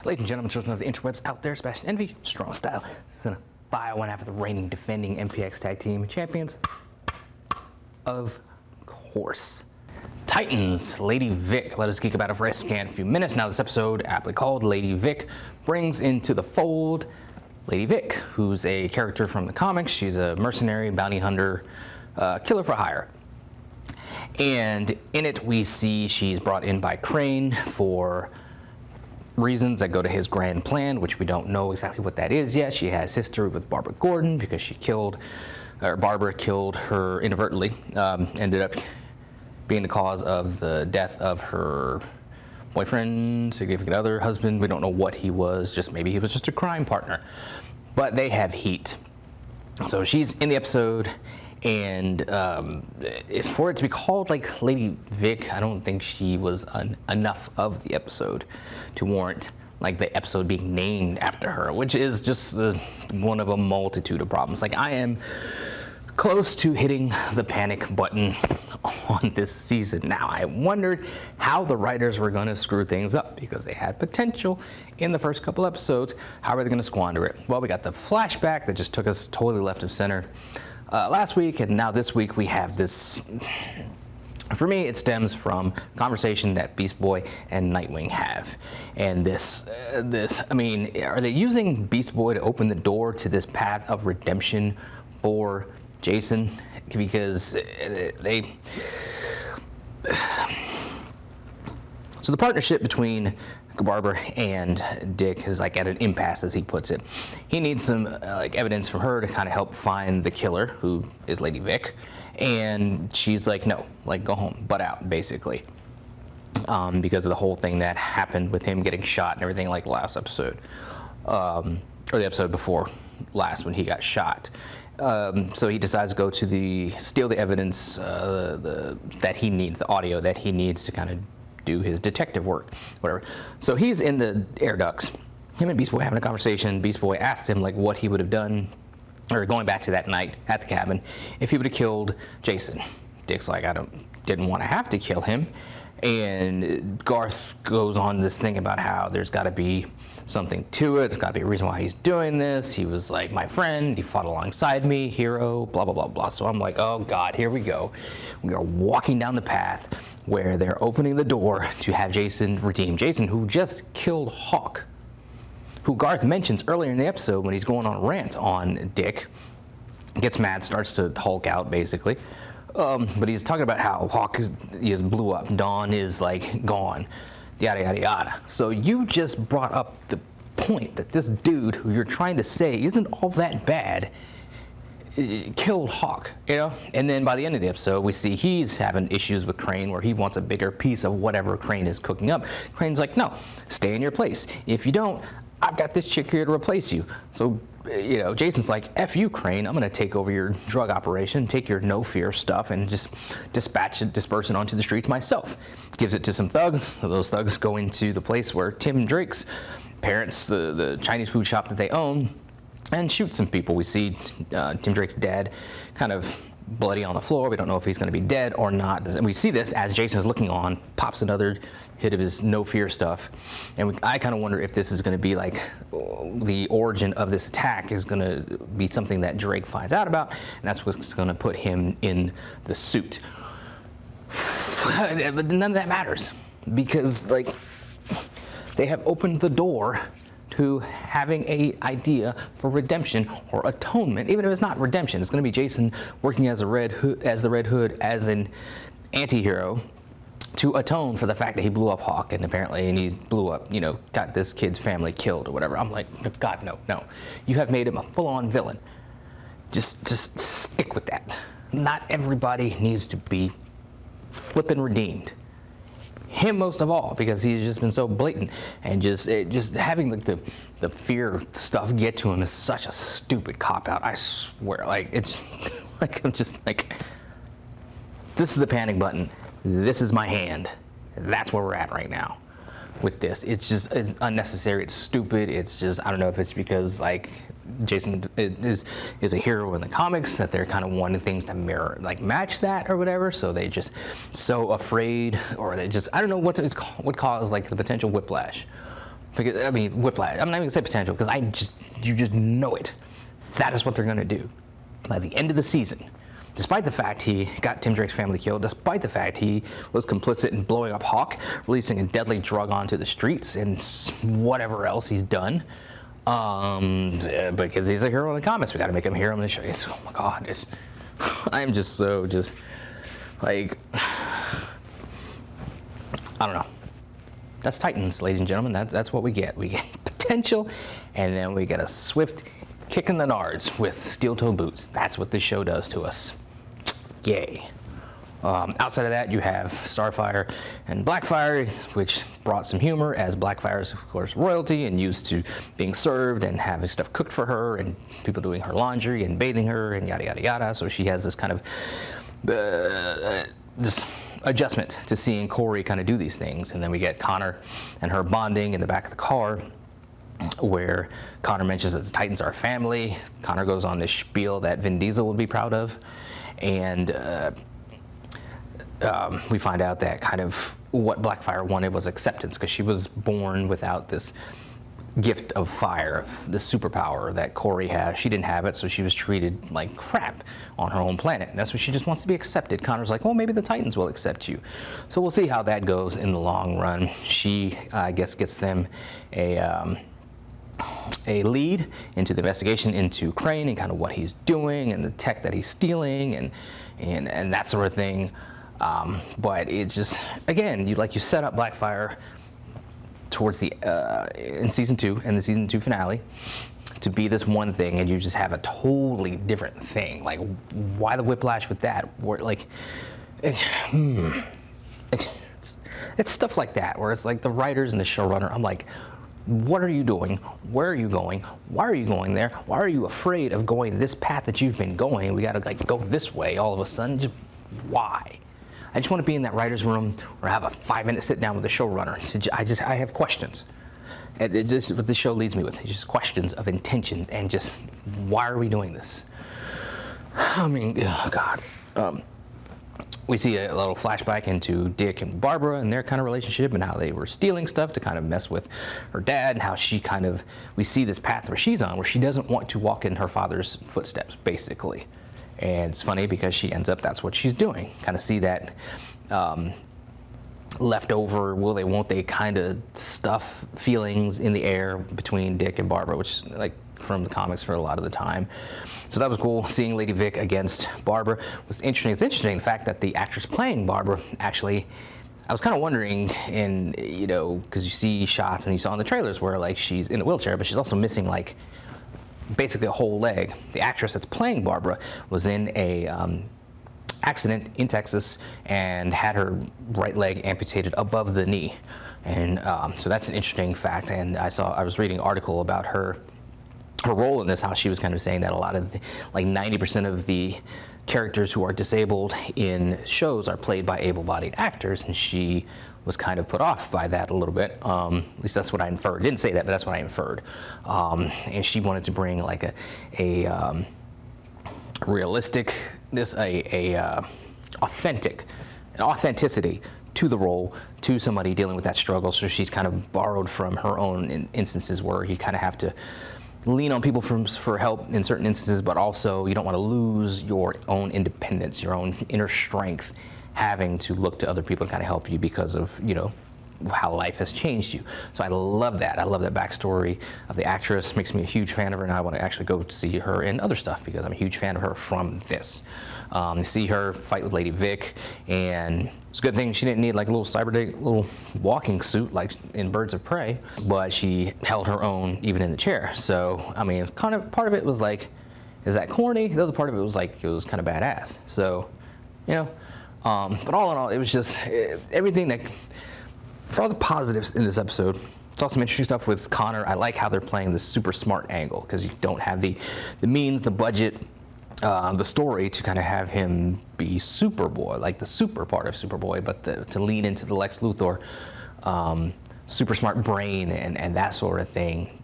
Ladies and gentlemen, children of the interwebs out there, Sebastian Envy, strong style, Cinephile, one half of the reigning, defending MPX Tag Team Champions. Of course. Titans, Lady Vic. Let us geek about it for a scant few minutes. Now this episode, aptly called Lady Vic, brings into the fold Lady Vic, who's a character from the comics. She's a mercenary, bounty hunter, killer for hire. And in it we see she's brought in by Crane for reasons that go to his grand plan, which we don't know exactly what that is yet. She has history with Barbara Gordon because Barbara killed her inadvertently, ended up being the cause of the death of her boyfriend, significant other, husband. We don't know what he was, just maybe he was just a crime partner. But they have heat. So she's in the episode, and for it to be called like Lady Vic, I don't think she was enough of the episode to warrant like the episode being named after her, which is just one of a multitude of problems. Like, I am close to hitting the panic button on this season now. I wondered how the writers were going to screw things up because they had potential in the first couple episodes. How are they going to squander it? Well, we got the flashback that just took us totally left of center last week, and now this week we have this. For me, it stems from conversation that Beast Boy and Nightwing have. And this, I mean, are they using Beast Boy to open the door to this path of redemption for Jason? Because so the partnership between Barbara and Dick is like at an impasse, as he puts it. He needs some like evidence from her to kind of help find the killer, who is Lady Vic. And she's like, no, like, go home, butt out, basically. Because of the whole thing that happened with him getting shot and everything, like last episode. Or the episode before last when he got shot. So he decides to go to steal the evidence that he needs, the audio that he needs to kind of do his detective work, whatever. So he's in the air ducts. Him and Beast Boy having a conversation. Beast Boy asked him like what he would have done, or going back to that night at the cabin, if he would have killed Jason. Dick's like, I didn't want to have to kill him. And Garth goes on this thing about how there's got to be something to it. It's got to be a reason why he's doing this. He was like my friend. He fought alongside me, hero, blah, blah, blah, blah. So I'm like, oh God, here we go. We are walking down the path where they're opening the door to have Jason redeem. Jason, who just killed Hawk, who Garth mentions earlier in the episode when he's going on a rant on Dick, gets mad, starts to Hulk out, basically. But he's talking about how Hawk is blew up, Dawn is like gone, yada, yada, yada. So you just brought up the point that this dude who you're trying to say isn't all that bad killed Hawk, you know? And then by the end of the episode, we see he's having issues with Crane where he wants a bigger piece of whatever Crane is cooking up. Crane's like, no, stay in your place. If you don't, I've got this chick here to replace you. So, you know, Jason's like, F you, Crane. I'm going to take over your drug operation, take your no fear stuff, and just disperse it onto the streets myself. Gives it to some thugs. Those thugs go into the place where Tim Drake's parents, the Chinese food shop that they own, and shoot some people. We see Tim Drake's dad kind of bloody on the floor. We don't know if he's going to be dead or not. And we see this as Jason's looking on, pops another hit of his no fear stuff. And I kind of wonder if this is going to be like the origin of this attack is going to be something that Drake finds out about, and that's what's going to put him in the suit. But none of that matters because like they have opened the door to having a idea for redemption or atonement. Even if it's not redemption, it's going to be Jason working as the Red Hood, as an anti-hero, to atone for the fact that he blew up Hawk and he blew up, you know, got this kid's family killed or whatever. I'm like, God, no. You have made him a full-on villain. Just stick with that. Not everybody needs to be flippin' redeemed. Him most of all, because he's just been so blatant, and just having the fear stuff get to him is such a stupid cop-out. I swear, like, it's like, I'm just like, this is the panic button. This is my hand. That's where we're at right now with this. It's unnecessary. It's stupid. It's just, I don't know if it's because like Jason is a hero in the comics that they're kind of wanting things to mirror, like match that or whatever. So they just so afraid, or they just, I don't know what caused like the potential whiplash Because, I mean, Whiplash. I'm not even gonna say potential because you just know it. That is what they're gonna do. By the end of the season, despite the fact he got Tim Drake's family killed, despite the fact he was complicit in blowing up Hawk, releasing a deadly drug onto the streets, and whatever else he's done, because he's a hero in the comics, we got to make him a hero in the show. Oh my God, I'm just so like, I don't know. That's Titans, ladies and gentlemen. That's what we get. We get potential, and then we get a swift kick in the nards with steel-toe boots. That's what this show does to us. Yay. Outside of that, you have Starfire and Blackfire, which brought some humor, as Blackfire is, of course, royalty and used to being served and having stuff cooked for her and people doing her laundry and bathing her and yada, yada, yada. So she has this kind of this adjustment to seeing Corey kind of do these things. And then we get Connor and her bonding in the back of the car, where Connor mentions that the Titans are a family. Connor goes on this spiel that Vin Diesel would be proud of. And we find out that kind of what Blackfire wanted was acceptance, because she was born without this gift of fire, this superpower that Corey has. She didn't have it, so she was treated like crap on her own planet. And that's what she just wants to be accepted. Connor's like, well, maybe the Titans will accept you. So we'll see how that goes in the long run. She, I guess, gets them a lead into the investigation into Crane and kind of what he's doing and the tech that he's stealing and that sort of thing. But it just, again, you set up Blackfire towards the in season 2 and the season 2 finale to be this one thing, and you just have a totally different thing. Like, why the whiplash with that? Where, like, it's stuff like that where it's like the writers and the showrunner, I'm like, what are you doing? Where are you going? Why are you going there? Why are you afraid of going this path that you've been going? We got to like go this way all of a sudden. Just why? I just want to be in that writer's room or have a 5-minute sit down with the showrunner. I have questions. And it just what the show leads me with. It's just questions of intention and just why are we doing this? I mean, oh God. We see a little flashback into Dick and Barbara and their kind of relationship and how they were stealing stuff to kind of mess with her dad, and how she kind of, we see this path where she's on, where she doesn't want to walk in her father's footsteps, basically. And it's funny because she ends up, that's what she's doing. Kind of see that leftover, will they, won't they kind of stuff feelings in the air between Dick and Barbara, which like from the comics for a lot of the time. So that was cool, seeing Lady Vic against Barbara was interesting. It's interesting the fact that the actress playing Barbara actually, I was kind of wondering, and you know, because you see shots and you saw in the trailers where like she's in a wheelchair, but she's also missing like basically a whole leg. The actress that's playing Barbara was in a accident in Texas and had her right leg amputated above the knee. And so that's an interesting fact. And I was reading an article about her role in this, how she was kind of saying that a lot of like 90% of the characters who are disabled in shows are played by able-bodied actors, and she was kind of put off by that a little bit. At least that's what I inferred. Didn't say that, but that's what I inferred. And she wanted to bring like a realisticness, authenticity to the role, to somebody dealing with that struggle. So she's kind of borrowed from her own instances where you kind of have to lean on people for help in certain instances, but also you don't want to lose your own independence, your own inner strength, having to look to other people to kind of help you because of, you know, how life has changed you. So I love that. I love that backstory of the actress. Makes me a huge fan of her, and I want to actually go see her in other stuff because I'm a huge fan of her from this. See her fight with Lady Vic, and it's a good thing she didn't need like a little walking suit like in Birds of Prey, but she held her own even in the chair. So I mean, kind of part of it was like, is that corny? The other part of it was like, it was kind of badass. So, you know, but all in all, it was just everything that. For all the positives in this episode, saw some interesting stuff with Connor. I like how they're playing this super smart angle because you don't have the means, the budget, the story to kind of have him be Superboy, like the super part of Superboy, but to lean into the Lex Luthor super smart brain and that sort of thing.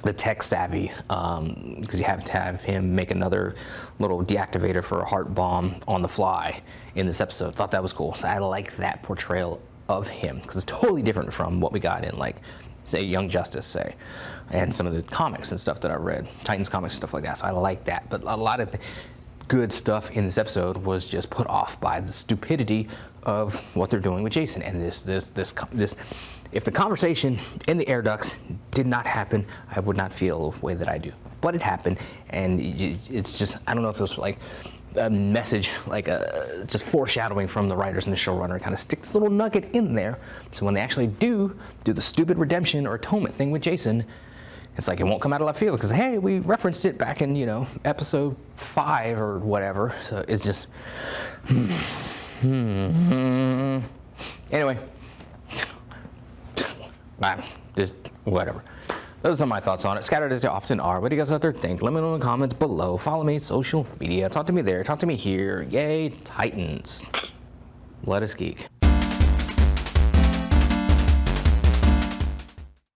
The tech savvy, because you have to have him make another little deactivator for a heart bomb on the fly in this episode. Thought that was cool. So I like that portrayal of him because it's totally different from what we got in like say Young Justice say, and some of the comics and stuff that I read, Titans comics, stuff like that. So I like that. But a lot of the good stuff in this episode was just put off by the stupidity of what they're doing with Jason. And this, if the conversation in the air ducts did not happen, I would not feel the way that I do. But it happened, and it's just, I don't know if it was like a message, like just foreshadowing from the writers and the showrunner, kind of stick this little nugget in there, so when they actually do the stupid redemption or atonement thing with Jason, it's like it won't come out of left field, because hey, we referenced it back in, episode 5 or whatever. So it's just anyway, just whatever. Those are my thoughts on it. Scattered as they often are. What do you guys out there think? Let me know in the comments below. Follow me, social media. Talk to me there. Talk to me here. Yay, Titans. Let us geek.